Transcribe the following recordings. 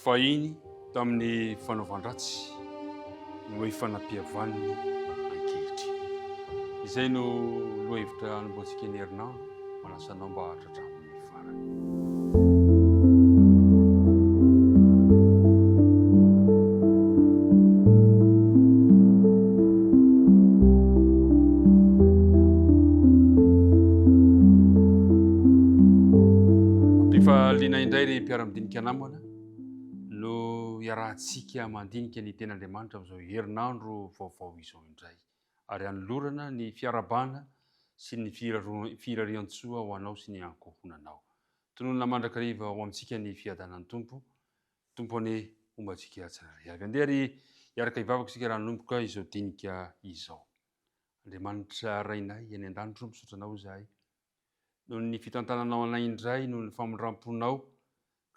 Fahiny tamin'ny fanaovan-dratsy no fanampihavan'ny ankehitriny. Izay no lohahevitra anomboantsika ny herinandro manasanao mba hatratramin'ny farany. Ampifaliana indray ry mpiara-midinika namana no iarahantsika mandinika ny ten'Andriamanitra amin'izao herinandro vaovao izao indray, ary hanolorana ny fiarabana sy ny firarian-tsoa ho anao sy ny ankohonanao. Tononona mandrakariva ho amintsika ny fiadanan'ny Tompo, Tompo ane ombantsika tsirairay avy. Andeha ry iaraka hivavaka isika raha nomboka izao dinika izao. Andriamanitra rainay eny an-danitro misaotra anao izahay noho ny fitantananao anay indray, noho ny famondramponao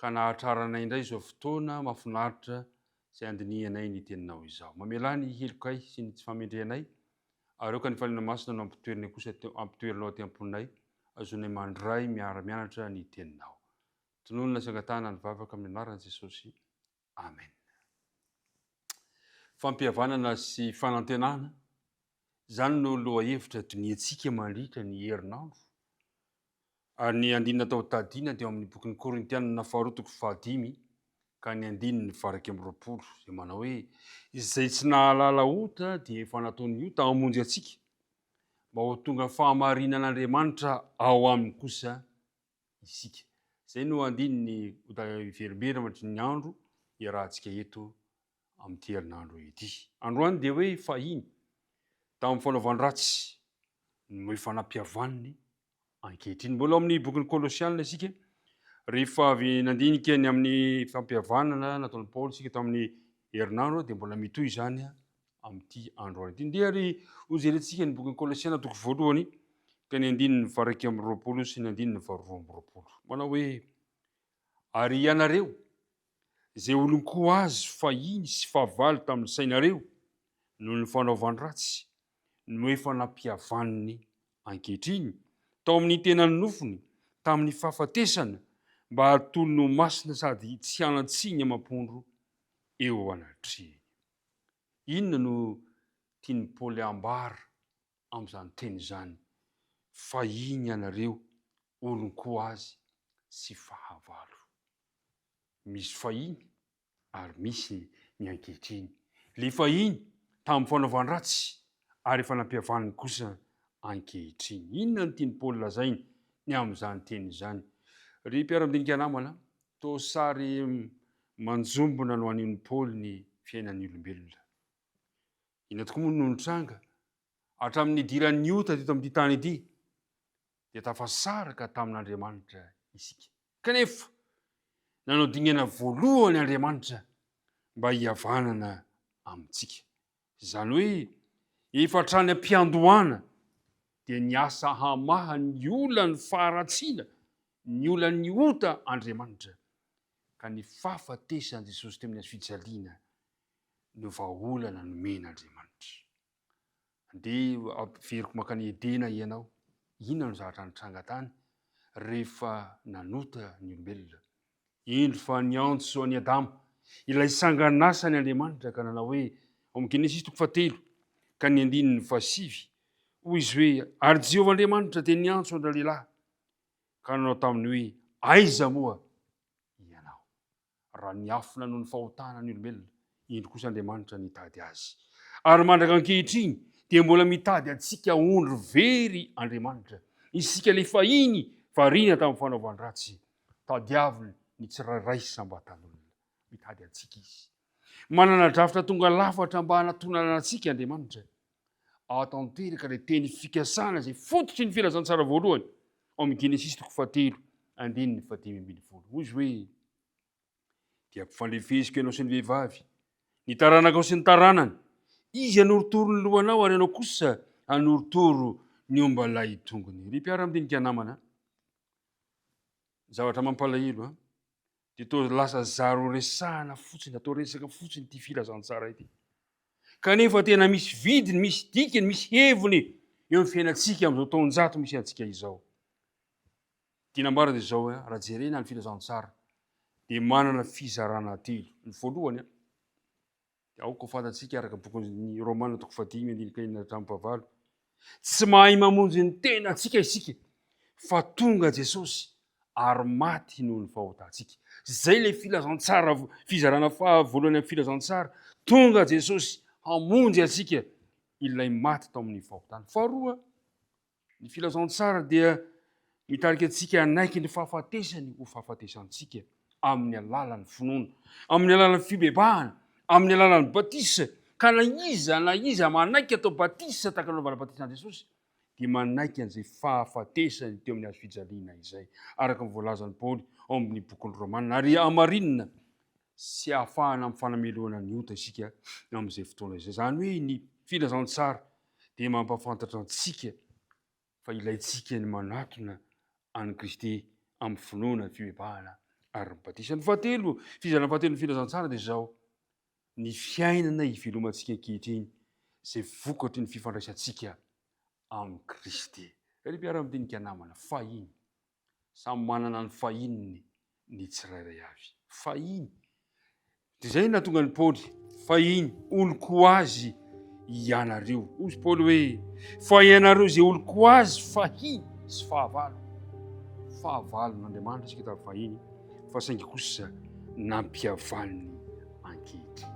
ka nahatraranay indray izao fotoana mahafinaritra izay andinianay ny teninao izao. Mamela ny helokay sy ny tsy famendrehanay, ary eo ka ny faliana masina no ampitoerinay kosa ampitoerinao aty am-ponay, azonay mandray miara-mianatra ny teninao. Tononona sangatana ny vavaka amin'ny anaran'i Jesosy. Amen. Fampihavanana sy fanantenana, zany no lohahevitra diniantsika mandritra ny herinandro. Ary ny andinina tao tadina dia amin'ny bokin'ny Korintianina faharoa toko 15 ka ny andininy faraky amby 20 izay manao hoe izay tsy nahalala ota dia efa nataony ota hamonjy antsika mba ho tonga fahamarinan'Andriamanitra ao aminy kosa isika. Izay no andininy verimbera mandritra ny andro iarahantsika eto amin'ity herinandro ity. Androany dia hoe fahiny tamin'ny fanaovan-dratsy no fanampihavan'ny ankehitriny. Mbola amin'ny bokin'ny Kolosianina isika, rehefa avy nandinika ny amin'ny fampihavanana nataon'i Paoly isika tamin'ny herinandro dia mbola mitohy izany amin'ity androany ity. Ndeha ry hojerentsika ny bokin'ny Kolosianina toko 1 ka ny andininy faraky amby 20 sy ny andininy faharoa amby 20. Manao hoe ary ianareo izay olon-koa azy fahiny sy fahavalo tamin'ny sainareo noho ny fanaovan-dratsy no efa nampihavan'ny ankehitriny tao amin'ny tenany nofony tamin'ny fahafatesana mba hatolo no masina sady tsy hanan-tsiny amam-pondro eo anatriny. Inona no tiany Paoly ambara amin'izany teny izany? Fahiny ianareo olon-koa azy sy fahavalo. Misy fahiny ary misy ny ankehitriny. Le fahiny tamin'ny fanaovan-dratsy ary efa nampihavan'ny kosa ankehitriny. Inona no tiany Paoly lazainy ny amin'izany teny izany? Ry mpiara-midinika namana, toa sary manjombona no anion'ny Paoly ny fiainan'ny olombelona. Inona tokoa moa no nitranga hatramin'ny idiran'ny ota teto amin'ity tany ity dia tafasaraka tamin'Andriamanitra isika. Kanefa nanao dingana voalohany Andriamanitra mba hihavanana amintsika. Izany hoe efa hatrany am-piandohana dia niasa hamaha ny olany faharatsiana, ny olan'ny ota Andriamanitra, ka ny fahafatesan'i Jesosy tamin'ny fijaliana no vahaolana nomen'Andriamanitra. Andeha averiko makany Edena ianao, inona no zavatra nitranga tany rehefa nanota ny olombelona? Indro fa niantso an'i Adama ilay sangan'asany Andriamanitra ka nanao hoe ao amin'ny Genesis toko 7 ka ny andininy 7 hoy izy hoe ary Jehovah Andriamanitra dia niantso andra lehilahy ka nanao taminy hoe aiza moa ianao? Raha niafina noho ny fahotana ny olombelona, indro kosa Andriamanitra nitady azy. Ary mandraka ankehitriny dia mbola mitady antsika ondro very Andriamanitra. Isika le fahiny variana tamin'ny fanaovan-dratsy, tadiaviny ny tsirairay sambatan'olona. Mitady antsika izy. Manana drafitra tonga lafatra mba hanatonana antsika Andriamanitra. Atao niteraka ilay teny fikasana izay fototry ny filazantsara voalohany ao amin'ny Genesis toko 7 andininy 15. Hoy izy hoe dia ampifandefeziko ianao sy ny vehivavy, ny taranaka sy ny taranany. Izy anoritoro ny lohanao ary ianao kosa anoritoro ny ombalay tongony. Ry mpiara-midinika namana, zavatra mampalahelo dia toa lasa zaro resahana fotsiny, atao resaka fotsiny ity filazantsara ity. Kanefa tena misy vidiny, misy dikany, misy heviny eo amin'ny fiainantsika amin'izao taonjato misy antsika izao. Tinambara dia izao, raha jerena ny filazantsara dia manana fizarana telo. Ny voalohany dia aoka fantatsika araka bokin'ny Romana 5:1-5 tsy mahay mamonjy ny tena atsika isika fa tonga Jesosy ary maty noho ny fahotantsika. Zay le filazantsara fizarana voalohany amin'ny filazantsara. Tonga Jesosy hamonjy atsika ilay maty tao amin'ny fahotana. Faharoa, ny filazantsara dia mitarika antsika anaiky ny fahafatesany ho fahafatesantsika amin'ny alalan'ny finoana, amin'ny alalan'ny fibebahana, amin'ny alalan'ny batisa. Ka na iza manaiky atao batisa tahaka ny batisa Jesosy dia manaiky an'izay fahafatesany teo amin'ny hazo fijaliana izay, araka ny voalazan'ny Paoly ao amin'ny bokin'ny Romana. Ary amarinina sy ahafahana amin'ny fanameloana ny ota isika amin'izay fotoana izay. Zany hoe ny filazantsara dia mampafantatra antsika fa ilayntsika ny manatona an'i Kristy amin'ny finoana, ny fibebahana ary ny batisa. Ny fahatelo, fizarana fahatelo ny filazantsara dia zao: ny fiainana ivelomantsika ankehitriny izay vokatry ny fifandraisantsika amin'ny Kristy. Ry mpiara-madinika namana, fahiny samy manana ny fahininy ny tsirairay avy. Fahiny dia zay nahatonga ny Paoly: fahiny oloko azy ianareo. Ozy Paoly hoe: fa ianareo zay oloko azy fahiny sy fahavalo. Fahavalo n'Andriamanitra isika tamin'ny fahiny, fa saingy kosa nampihavalony ankehitriny.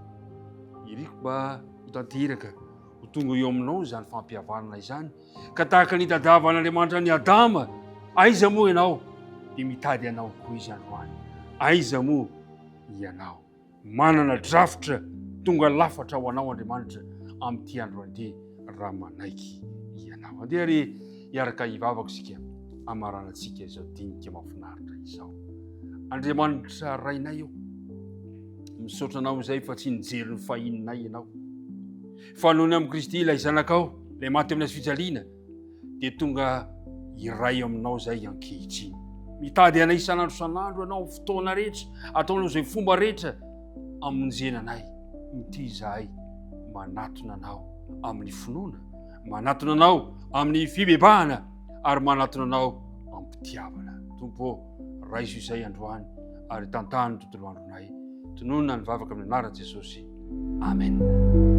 Iriko mba ho tanteraka ho tonga eo aminao zany fampihavalana izany, ka tahaka ny tadiavan'Andriamanitra ny Adama, aiza moa ianao dia mitady anao koa izy androany. Aiza moa ianao, manana drafitra tonga lafatra ho anao Andriamanitra amin'ity andro ity raha manaiky ianao. Andeha ary hiaraka hivavaka isika amaranantsika izao dinika mahafinaritra izao. Andriamanitra rainay eo, misaotra anao izay fa tsy nijery ny fahininay ianao, fa noho ny amin'ny Kristy ilay zanakao ilay maty amin'ny hazo fijaliana dia tonga iray aminao izay ankehitriny. Mitady anay isan'andro isan'andro ianao amin'ny fotoana rehetra, ataonao izay fomba rehetra amonjena anay. Mity izahay manatona anao amin'ny finoana, manatona anao amin'ny fibebahana ary manatona anao amin'ny mpitiavana. Tompo, raiso izay androany ary tantany ny tontolo andronay. Tononona ny vavaka amin'ny anaran'i Jesosy. Amen.